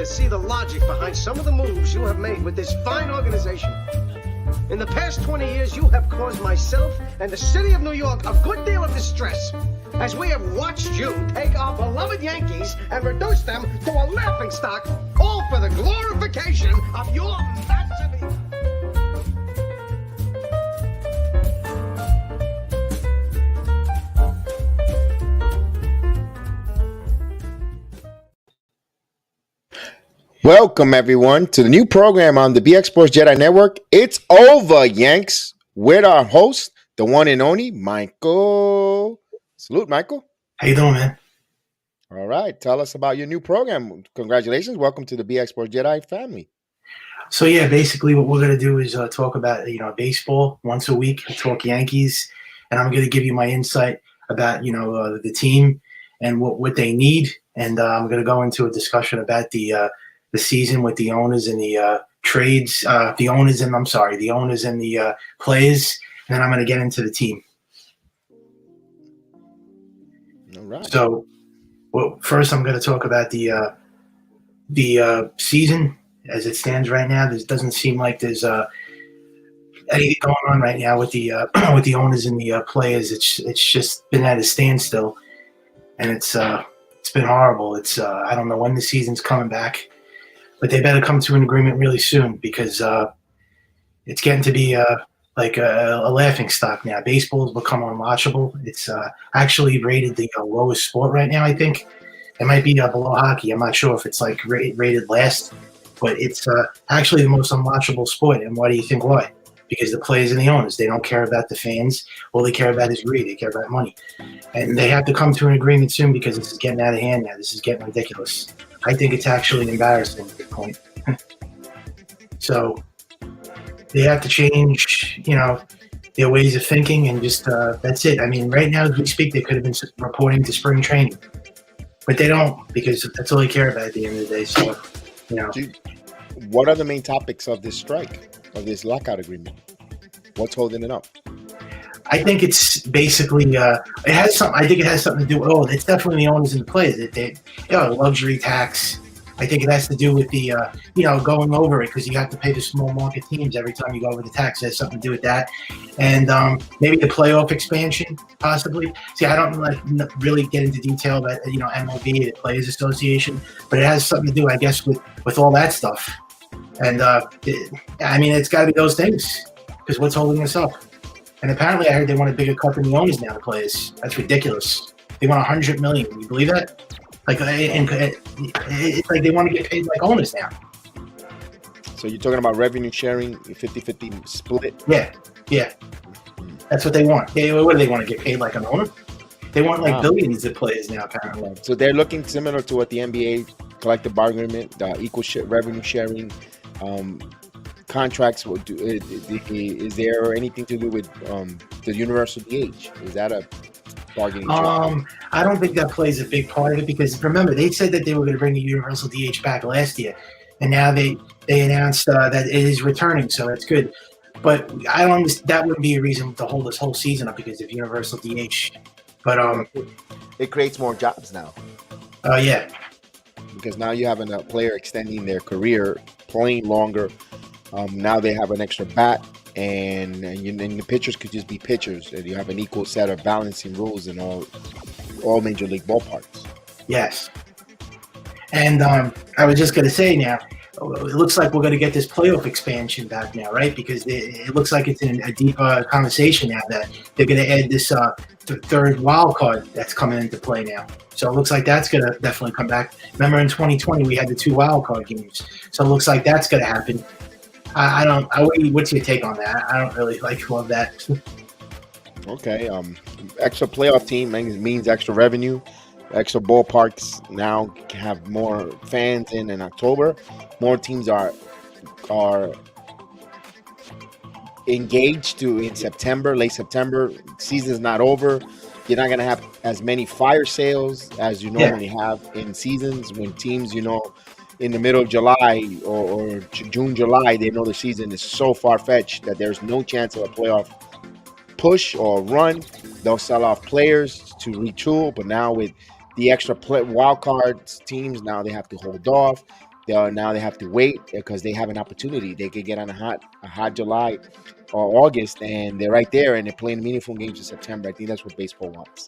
see the logic behind some of the moves you have made with this fine organization. In the past 20 years, you have caused myself and the city of New York a good deal of distress, as we have watched you take our beloved Yankees and reduce them to a laughingstock, all for the glorification of your massive ego. Welcome, everyone, to the new program on the BX Sports JEDI Network. It's over, Yanks, with our host, the one and only Micheal. Salute, Micheal. How you doing, man? All right. Tell us about your new program. Congratulations. Welcome to the BX Sports JEDI family. So, yeah, basically what we're going to do is talk about, baseball once a week, talk Yankees, and I'm going to give you my insight about, the team and what they need. And I'm going to go into a discussion about the season with the owners and the trades, the owners and the players, and then I'm going to get into the team. All right. So, well, first I'm going to talk about the season as it stands right now. There doesn't seem like there's anything going on right now with the with the owners and the players. It's just been at a standstill, and it's been horrible. It's I don't know when the season's coming back. But they better come to an agreement really soon because it's getting to be like a laughing stock now. Baseball's become unwatchable. It's actually rated the lowest sport right now, I think. It might be below hockey. I'm not sure if it's like rated last, but it's actually the most unwatchable sport. And why do you think why? Because the players and the owners, they don't care about the fans. All they care about is greed. They care about money. And they have to come to an agreement soon because this is getting out of hand now. This is getting ridiculous. I think it's actually embarrassing at this point. So they have to change, their ways of thinking and just that's it. I mean, right now as we speak, they could have been reporting to spring training, but they don't because that's all they care about at the end of the day. So, What are the main topics of this strike, of this lockout agreement? What's holding it up? I think it's basically it has something. I think it has something to do with. Oh, it's definitely the owners and the players. Luxury tax. I think it has to do with the going over it because you have to pay the small market teams every time you go over the tax. It has something to do with that, and maybe the playoff expansion possibly. See, I don't really get into detail about MLB, the Players Association, but it has something to do, I guess, with all that stuff. And it's got to be those things because what's holding us up? And apparently, I heard they want a bigger cut than the owners now. The players. That's ridiculous. They want $100 million. Can you believe that? It's like they want to get paid like owners now. So you're talking about revenue sharing, 50-50 split? Yeah. That's what they want. What do they want to get paid like an owner? They want billions of players now. Apparently. So they're looking similar to what the NBA collective bargaining agreement, equal revenue sharing. Contracts will do. Is there anything to do with the universal DH? Is that a bargaining? I don't think that plays a big part of it because remember they said that they were going to bring the universal DH back last year, and now they announced that it is returning, so that's good. But I don't. That wouldn't be a reason to hold this whole season up because of universal DH. But it creates more jobs now. Yeah. Because now you have a player extending their career, playing longer. Now they have an extra bat, and the pitchers could just be pitchers, and you have an equal set of balancing rules in all major league ballparks. Yes, and I was just going to say now, it looks like we're going to get this playoff expansion back now, right? Because it looks like it's in a deep conversation now that they're going to add this third wild card that's coming into play now. So it looks like that's going to definitely come back. Remember in 2020 we had the 2 wild card games, so it looks like that's going to happen. What's your take on that? I don't really love that. Okay. Extra playoff team means extra revenue. Extra ballparks now have more fans in October. More teams are engaged in September, late September. Season's not over. You're not going to have as many fire sales as you normally have in seasons when teams, in the middle of July or June, July, they know the season is so far-fetched that there's no chance of a playoff push or run. They'll sell off players to retool, but now with the extra wild card teams, now they have to hold off. Now they have to wait because they have an opportunity. They could get on a hot July or August, and they're right there, and they're playing meaningful games in September. I think that's what baseball wants.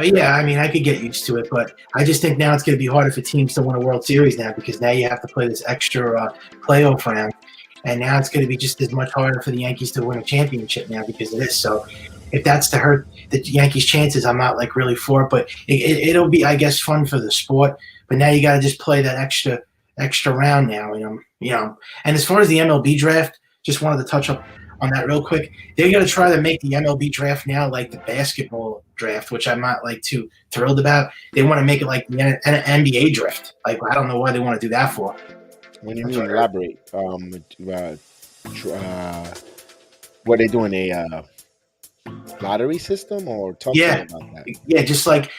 Yeah, I mean, I could get used to it, but I just think now it's going to be harder for teams to win a World Series now because now you have to play this extra playoff round, and now it's going to be just as much harder for the Yankees to win a championship now because of this. So if that's to hurt the Yankees' chances, I'm not like really for it, but it'll be, I guess, fun for the sport. But now you got to just play that extra round now, And as far as the MLB draft, just wanted to touch up on that real quick. They're going to try to make the MLB draft now like the basketball draft, which I'm not like too thrilled about. They want to make it like the NBA draft. Like, I don't know why they want to do that for. When you mean elaborate, what they doing, a lottery system, or talk about that? Yeah, just like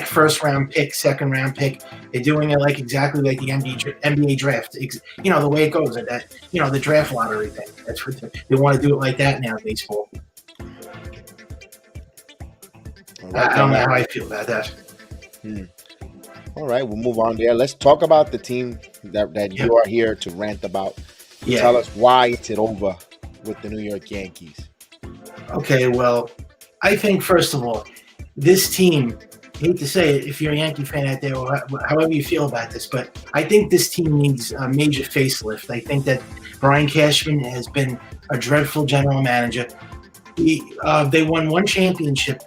first round pick, second round pick. They're doing it like exactly like the NBA draft. The way it goes, that the draft lottery thing. That's what they want to do it like that now in baseball. I don't know how I feel about that. All right, we'll move on there. Let's talk about the team that you are here to rant about. Tell us why it's over with the New York Yankees. Okay, well, I think, first of all, this team, I hate to say it if you're a Yankee fan out there, or however you feel about this, but I think this team needs a major facelift. I think that Brian Cashman has been a dreadful general manager. They won one championship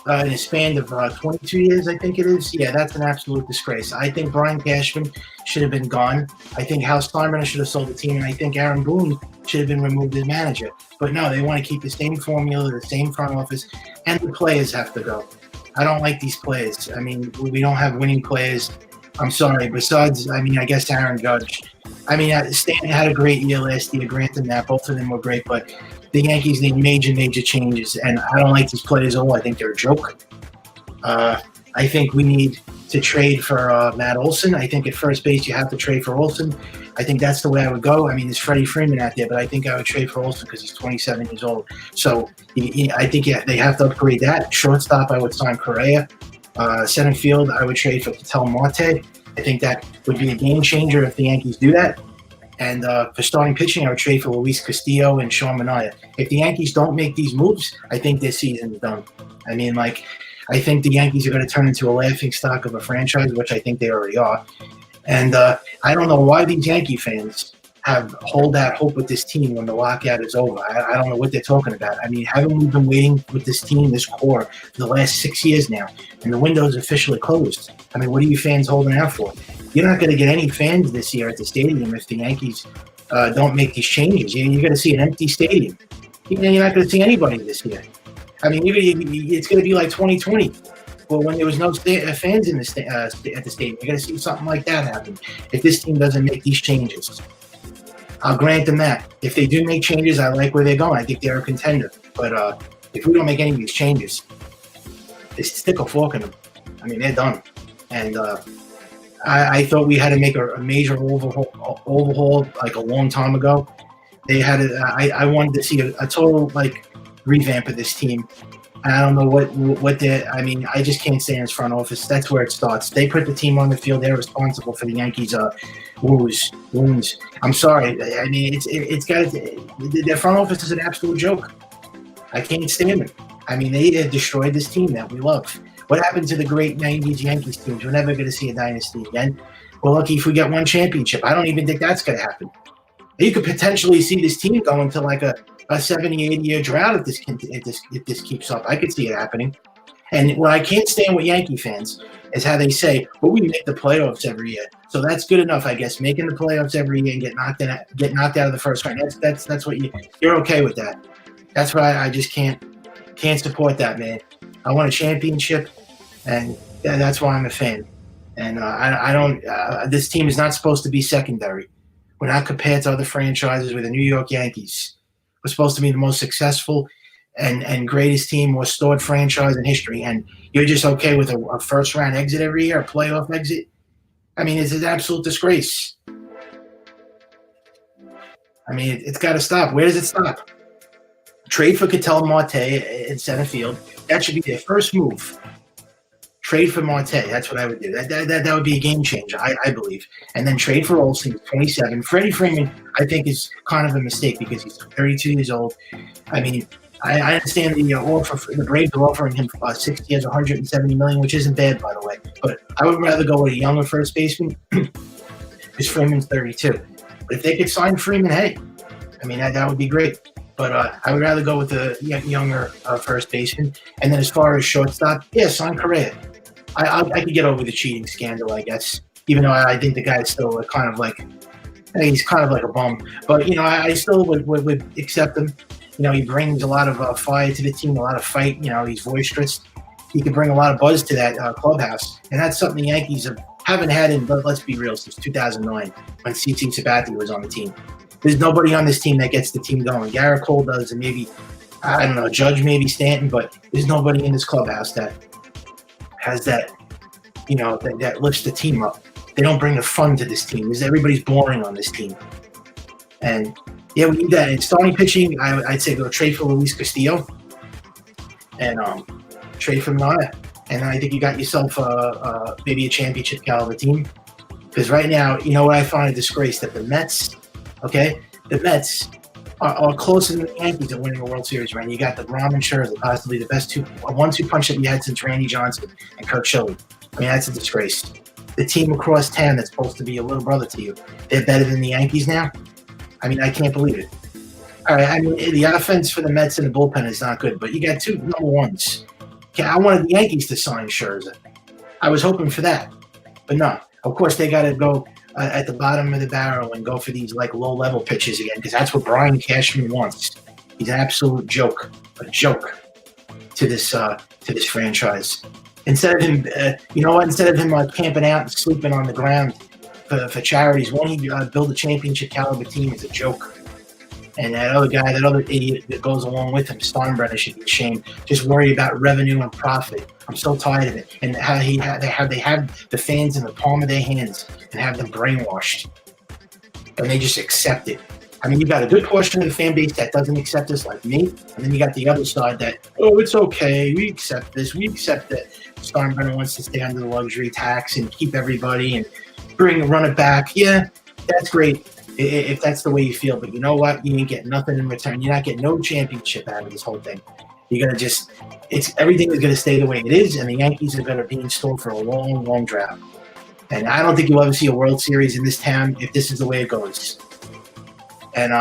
in a span of 22 years, I think it is. Yeah, that's an absolute disgrace. I think Brian Cashman should have been gone. I think Hal Steinbrenner should have sold the team, and I think Aaron Boone should have been removed as manager. But no, they want to keep the same formula, the same front office, and the players have to go. I don't like these players. I mean, we don't have winning players. I'm sorry. Besides, I guess Aaron Judge. Stanton had a great year last year. Granted that both of them were great, but the Yankees need major changes, and I don't like these players at all. I think they're a joke. I think we need to trade for Matt Olson. I think at first base you have to trade for Olson. I think that's the way I would go. There's Freddie Freeman out there, but I think I would trade for Olson because he's 27 years old. So I think they have to upgrade that. Shortstop, I would sign Correa. Center field, I would trade for Ketel Marte. I think that would be a game changer if the Yankees do that. And for starting pitching, I would trade for Luis Castillo and Sean Manaea. If the Yankees don't make these moves, I think this season is done. I think the Yankees are going to turn into a laughingstock of a franchise, which I think they already are. And I don't know why these Yankee fans hold that hope with this team when the lockout is over. I don't know what they're talking about. Haven't we been waiting with this team, this core, for the last 6 years now? And the window's officially closed. What are you fans holding out for? You're not going to get any fans this year at the stadium if the Yankees don't make these changes. You're going to see an empty stadium. You're not going to see anybody this year. It's going to be like 2020. Well, when there was no fans in at the stadium, you're going to see something like that happen if this team doesn't make these changes. I'll grant them that. If they do make changes, I like where they're going. I think they're a contender. But if we don't make any of these changes, they stick a fork in them. They're done. And I thought we had to make a major overhaul like a long time ago. They had I wanted to see a total revamp of this team. I don't know what they're. I just can't stay in his front office. That's where it starts. They put the team on the field. They're responsible for the Yankees' wounds. I'm sorry. It's got their front office is an absolute joke. I can't stand them. They destroyed this team that we love. What happened to the great 90s Yankees teams? We're never going to see a dynasty again. We're lucky if we get one championship. I don't even think that's going to happen. You could potentially see this team go into like a 70, 80-year drought if this keeps up. I could see it happening. And what I can't stand with Yankee fans is how they say, well, we make the playoffs every year. So that's good enough, I guess. Making the playoffs every year and get knocked out of the first round. That's what you're okay with that. That's why I just can't support that, man. I want a championship, and that's why I'm a fan. And I don't. This team is not supposed to be secondary. We're not compared to other franchises with the New York Yankees. We're supposed to be the most successful and greatest team, most stored franchise in history. And you're just okay with a first-round exit every year, a playoff exit? It's an absolute disgrace. It's got to stop. Where does it stop? Trade for Ketel Marte in center field. That should be their first move. Trade for Marte. That's what I would do. That would be a game changer, I believe. And then trade for Olsen, 27. Freddie Freeman, I think, is kind of a mistake because he's 32 years old. I mean, I understand the offer. The Braves are offering him 6 years, $170 million, which isn't bad, by the way. But I would rather go with a younger first baseman because Freeman's 32. But if they could sign Freeman, hey, I mean, that would be great. But I would rather go with a younger first baseman. And then as far as shortstop, yeah, sign Correa. I could get over the cheating scandal, I guess, even though I think the guy's still kind of like a bum. But, I still would accept him. He brings a lot of fire to the team, a lot of fight. He's boisterous. He can bring a lot of buzz to that clubhouse. And that's something the Yankees haven't had in, but let's be real, since 2009 when CC Sabathia was on the team. There's nobody on this team that gets the team going. Garrett Cole does, and maybe, I don't know, Judge, maybe Stanton, but there's nobody in this clubhouse that has that, that lifts the team up. They don't bring the fun to this team. Everybody's boring on this team. And, yeah, we need that. In starting pitching, I'd say go trade for Luis Castillo and trade for Nana. And I think you got yourself maybe a championship caliber team. Because right now, what I find a disgrace that the Mets, the Mets are closer than the Yankees at winning a World Series, right? You got the Brahman Scherzer, possibly the best 1-2 punch that we had since Randy Johnson and Kurt Schilling. I mean, that's a disgrace. The team across town that's supposed to be a little brother to you, they're better than the Yankees now? I mean, I can't believe it. All right, I mean, the offense for the Mets and the bullpen is not good, but you got two number ones. Okay, I wanted the Yankees to sign Scherzer. I was hoping for that, but no. Of course, they got to go at the bottom of the barrel and go for these low-level pitches again, because that's what Brian Cashman wants. He's an absolute joke, a joke to this franchise. Instead of him, instead of him camping out and sleeping on the ground for charities, why don't he build a championship caliber team? It's a joke. And that other idiot that goes along with him, Steinbrenner, should be ashamed. Just worry about revenue and profit. I'm so tired of it. And how they have the fans in the palm of their hands and have them brainwashed, and they just accept it. I mean, you got a good portion of the fan base that doesn't accept this, like me, and then you got the other side that, it's okay, we accept this, we accept that Steinbrenner wants to stay under the luxury tax and keep everybody and run it back. Yeah, that's great. If that's the way you feel, but you know what? You ain't getting nothing in return. You're not getting no championship out of this whole thing. You're gonna everything is gonna stay the way it is, and the Yankees are gonna be in store for a long, long drought. And I don't think you'll ever see a World Series in this town if this is the way it goes. And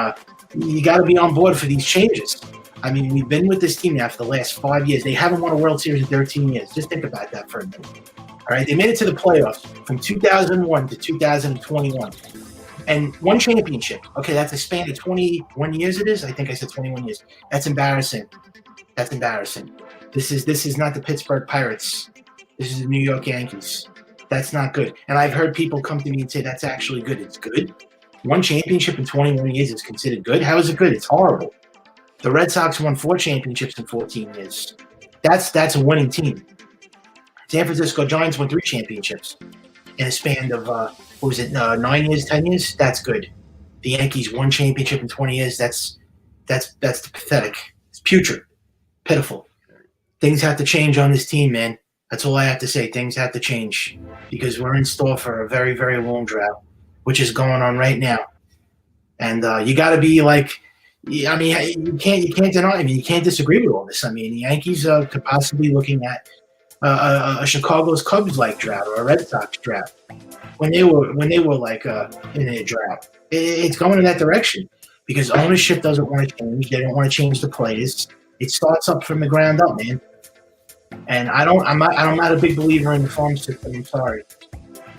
you got to be on board for these changes. I mean, we've been with this team now for the last 5 years. They haven't won a World Series in 13 years. Just think about that for a minute. All right, they made it to the playoffs from 2001 to 2021. And one championship. Okay, that's a span of 21 years it is? I think I said 21 years. That's embarrassing. That's embarrassing. This is not the Pittsburgh Pirates. This is the New York Yankees. That's not good. And I've heard people come to me and say that's actually good. It's good. One championship in 21 years is considered good. How is it good? It's horrible. The Red Sox won 4 championships in 14 years. That's a winning team. San Francisco Giants won 3 championships in a span of 9 years, 10 years? That's good. The Yankees 1 championship in 20 years. That's pathetic. It's putrid, pitiful. Things have to change on this team, man. That's all I have to say. Things have to change because we're in store for a very, very long drought, which is going on right now. And you got to be you can't deny. I mean, you can't disagree with all this. I mean, the Yankees could possibly be looking at a Chicago's Cubs-like drought or a Red Sox drought when they were in a drought. It's going in that direction because ownership doesn't want to change. They don't want to change the players. It starts up from the ground up, man. And I'm not a big believer in the farm system. I'm sorry.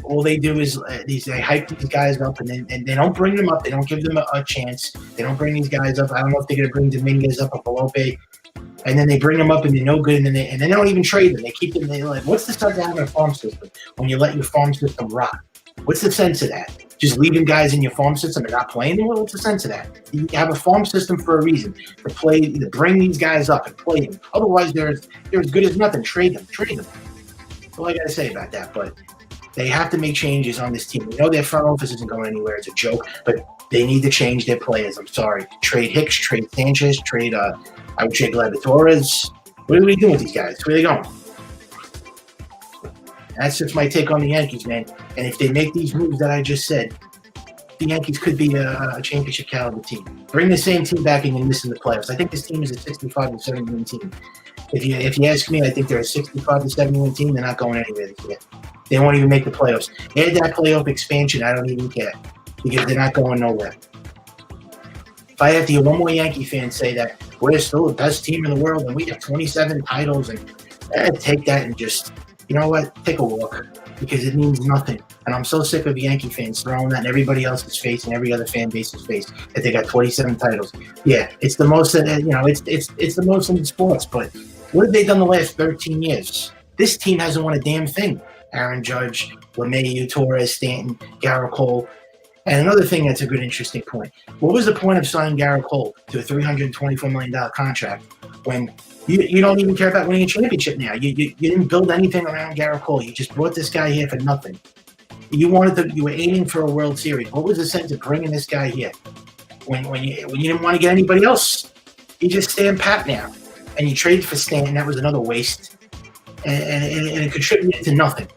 All they do is they hype these guys up, and they don't bring them up. They don't give them a chance. They don't bring these guys up. I don't know if they're going to bring Dominguez up or Velope. And then they bring them up, and they're no good, and then they don't even trade them. They keep them. They're like, what's the sense of having a farm system when you let your farm system rot? What's the sense of that? Just leaving guys in your farm system and not playing them? What's the sense of that? You have a farm system for a reason, to bring these guys up and play them. Otherwise, they're as good as nothing. Trade them. That's all I got to say about that. But they have to make changes on this team. We know their front office isn't going anywhere. It's a joke. But they need to change their players. I'm sorry. Trade Hicks, trade Sanchez, I would trade Gladiatores. What are we doing with these guys? Where are they going? That's just my take on the Yankees, man. And if they make these moves that I just said, the Yankees could be a championship caliber team. Bring the same team back and you're missing the playoffs. I think this team is a 65 to 70 win team. If you ask me, I think they're a 65 to 70 win team. They're not going anywhere this year. They won't even make the playoffs. Add that playoff expansion, I don't even care, because they're not going nowhere. If I have to hear one more Yankee fan say that we're still the best team in the world and we have 27 titles, and take that and just, you know what, take a walk, because it means nothing. And I'm so sick of Yankee fans throwing that in everybody else's face and every other fan base's face that they got 27 titles. Yeah, it's the most, it's the most in sports. But what have they done the last 13 years? This team hasn't won a damn thing. Aaron Judge, LeMahieu, Torres, Stanton, Garrett Cole. And another thing that's a good, interesting point. What was the point of signing Garrett Cole to a $324 million contract when you don't even care about winning a championship now? You didn't build anything around Garrett Cole. You just brought this guy here for nothing. You were aiming for a World Series. What was the sense of bringing this guy here when you didn't want to get anybody else? You just stand pat now, and you traded for Stanton. That was another waste, and it contributed to nothing.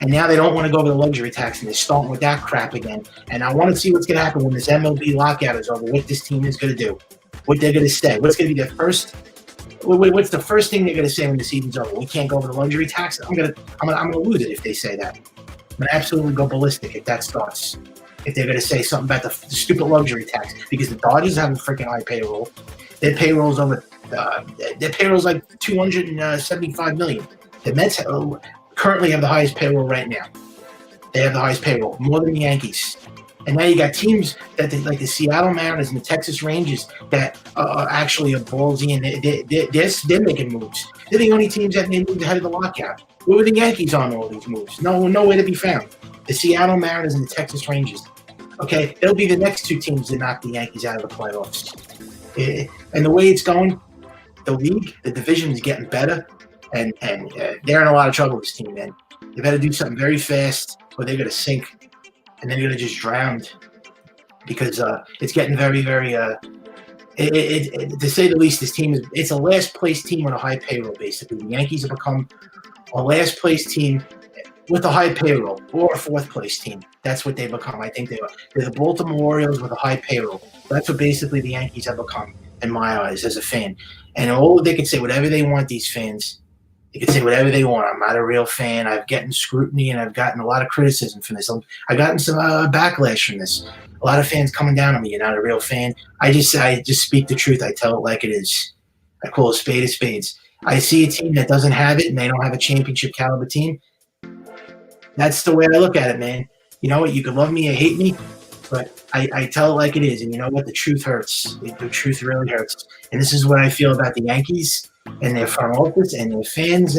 And now they don't want to go over the luxury tax, and they're starting with that crap again. And I want to see what's going to happen when this MLB lockout is over, what this team is going to do, what they're going to say. What's going to be their first – what's the first thing they're going to say when the season's over? We can't go over the luxury tax? I'm gonna lose it if they say that. I'm going to absolutely go ballistic if that starts. If they're going to say something about the stupid luxury tax, because the Dodgers have a freaking high payroll. Their payroll's over their payroll's like $275 million. The Mets currently have the highest payroll right now. They have the highest payroll, more than the Yankees. And now you got teams that like the Seattle Mariners and the Texas Rangers that are actually a ballsy, and they're making moves. They're the only teams that made moves ahead of the lockout. Where were the Yankees on all these moves? Nowhere to be found. The Seattle Mariners and the Texas Rangers. Okay, they'll be the next two teams to knock the Yankees out of the playoffs. And the way it's going, the league, the division is getting better. And they're in a lot of trouble, this team, man. They better do something very fast or they're going to sink. And they're going to just drown. Because it's getting very, very to say the least, this team it's a last-place team with a high payroll, basically. The Yankees have become a last-place team with a high payroll, or a fourth-place team. That's what they become. I think they are. They're the Baltimore Orioles with a high payroll. That's what basically the Yankees have become, in my eyes, as a fan. And they can say whatever they want, these fans. They can say whatever they want. I'm not a real fan. I've gotten scrutiny and I've gotten a lot of criticism from this. I've gotten some backlash from this. A lot of fans coming down on me. You're not a real fan. I just speak the truth. I tell it like it is. I call a spade of spades. I see a team that doesn't have it and they don't have a championship caliber team. That's the way I look at it, man. You know what? You can love me or hate me, but I tell it like it is. And you know what? The truth hurts. The truth really hurts. And this is what I feel about the Yankees and their front office and their fans.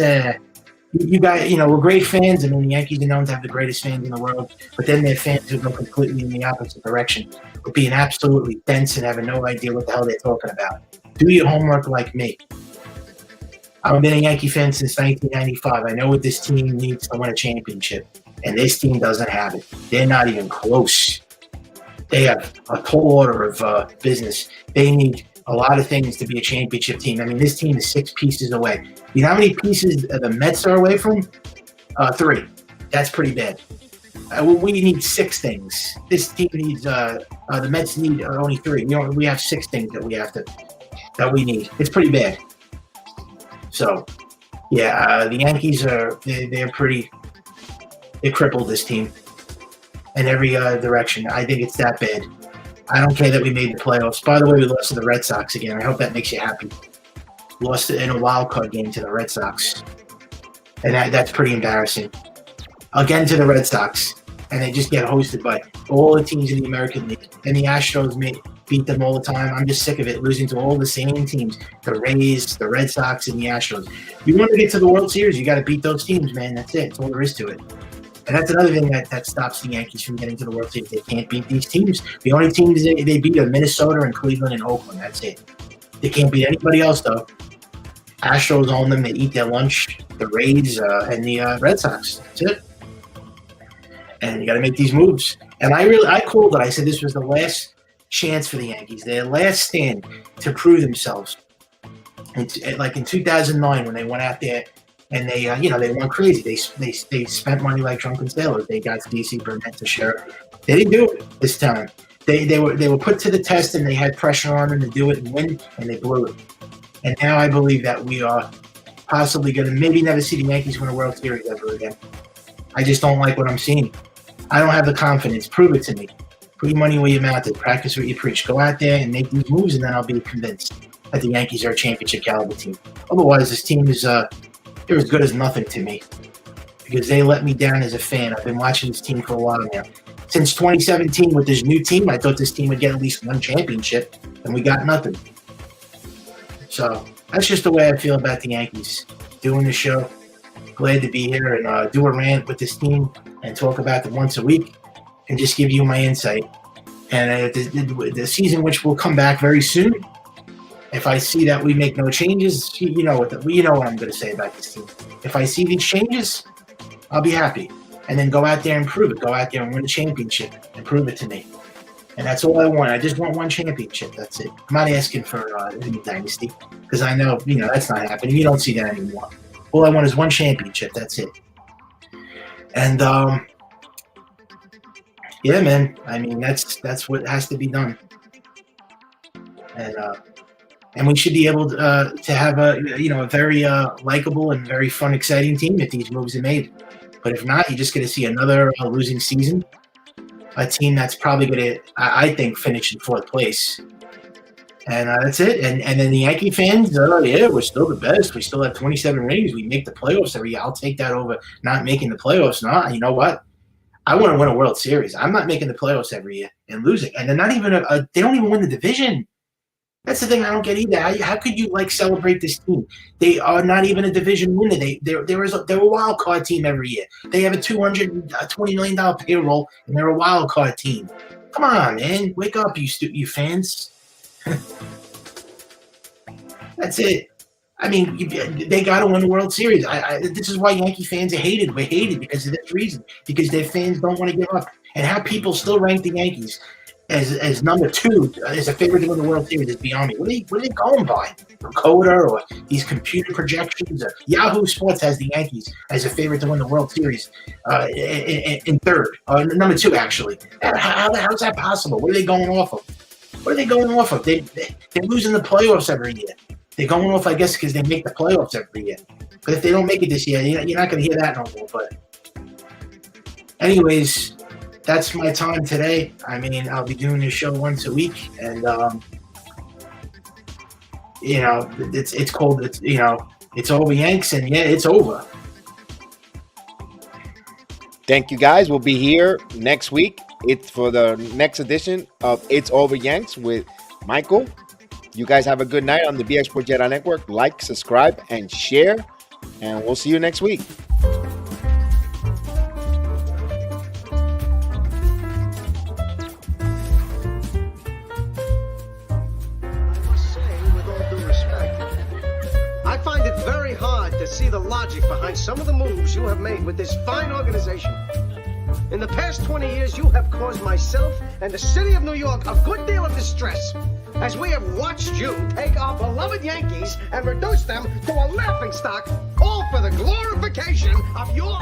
You guys, we're great fans. I mean, the Yankees are known to have the greatest fans in the world, but then their fans who go completely in the opposite direction, with being absolutely dense and having no idea what the hell they're talking about. Do your homework like me. I've been a Yankee fan since 1995. I know what this team needs to win a championship, and this team doesn't have it. They're not even close. They have a tall order of business. They need a lot of things to be a championship team. I mean, this team is 6 pieces away. You know how many pieces the Mets are away from? 3. That's pretty bad. We need 6 things. This team needs. The Mets need only 3. We have 6 things that we need. It's pretty bad. So, yeah, the Yankees they're crippled, this team, in every direction. I think it's that bad. I don't care that we made the playoffs. By the way, we lost to the Red Sox again. I hope that makes you happy. Lost in a wild card game to the Red Sox, and that's pretty embarrassing. Again to the Red Sox, and they just get hosted by all the teams in the American League. And the Astros beat them all the time. I'm just sick of it, losing to all the same teams: the Rays, the Red Sox, and the Astros. You want to get to the World Series, you got to beat those teams, man. That's it. That's all there is to it. And that's another thing that stops the Yankees from getting to the World Series. They can't beat these teams. The only teams they beat are Minnesota and Cleveland and Oakland. That's it. They can't beat anybody else, though. Astros own them. They eat their lunch. The Rays and the Red Sox. That's it. And you got to make these moves. And I called it. I said this was the last chance for the Yankees, their last stand to prove themselves. Like in 2009 when they went out there and they they went crazy. They spent money like drunken sailors. They got DC for Rant to share. They didn't do it this time. They were put to the test, and they had pressure on them to do it and win, and they blew it. And now I believe that we are possibly going to maybe never see the Yankees win a World Series ever again. I just don't like what I'm seeing. I don't have the confidence. Prove it to me. Put your money where your mouth is. Practice what you preach. Go out there and make these moves, and then I'll be convinced that the Yankees are a championship caliber team. Otherwise, this team is they're as good as nothing to me because they let me down as a fan. I've been watching this team for a while now. Since 2017 with this new team, I thought this team would get at least one championship, and we got nothing. So that's just the way I feel about the Yankees. Doing the show. Glad to be here and do a rant with this team and talk about them once a week and just give you my insight. And the season, which will come back very soon, if I see that we make no changes, you know what I'm going to say about this team. If I see these changes, I'll be happy. And then go out there and prove it. Go out there and win a championship and prove it to me. And that's all I want. I just want one championship. That's it. I'm not asking for a new dynasty because I know, that's not happening. You don't see that anymore. All I want is one championship. That's it. And, yeah, man. I mean, that's what has to be done. And we should be able to have a very likable and very fun, exciting team if these moves are made. But if not, you're just going to see another losing season. A team that's probably going to, I think, finish in fourth place. And that's it. And then the Yankee fans, yeah, we're still the best. We still have 27 rings. We make the playoffs every year. I'll take that over not making the playoffs. No, you know what? I want to win a World Series. I'm not making the playoffs every year and losing. And they're not even they don't even win the division. That's the thing I don't get either. How could you celebrate this team? They are not even a division winner. They're a wild card team every year. They have a $220 million payroll, and they're a wild card team. Come on, man, wake up, you fans. That's it. I mean, they got to win the World Series. This is why Yankee fans are hated. We're hated because of this reason. Because their fans don't want to give up, and how people still rank the Yankees as number 2 as a favorite to win the World Series is beyond me. What are they going by? Coda or these computer projections? Yahoo Sports has the Yankees as a favorite to win the World Series in third, number 2 actually. How's that possible? What are they going off of? They're losing the playoffs every year. They're going off, I guess, because they make the playoffs every year. But if they don't make it this year, you're not going to hear that no more. But anyways, that's my time today. I mean, I'll be doing this show once a week, and it's called it's over Yanks, and yeah, it's over. Thank you, guys. We'll be here next week. It's for the next edition of It's Over Yanks with Micheal. You guys have a good night on the BX Sports JEDI Network. Like, subscribe, and share, and we'll see you next week. See the logic behind some of the moves you have made with this fine organization. In the past 20 years, you have caused myself and the city of New York a good deal of distress, as we have watched you take our beloved Yankees and reduce them to a laughingstock, all for the glorification of your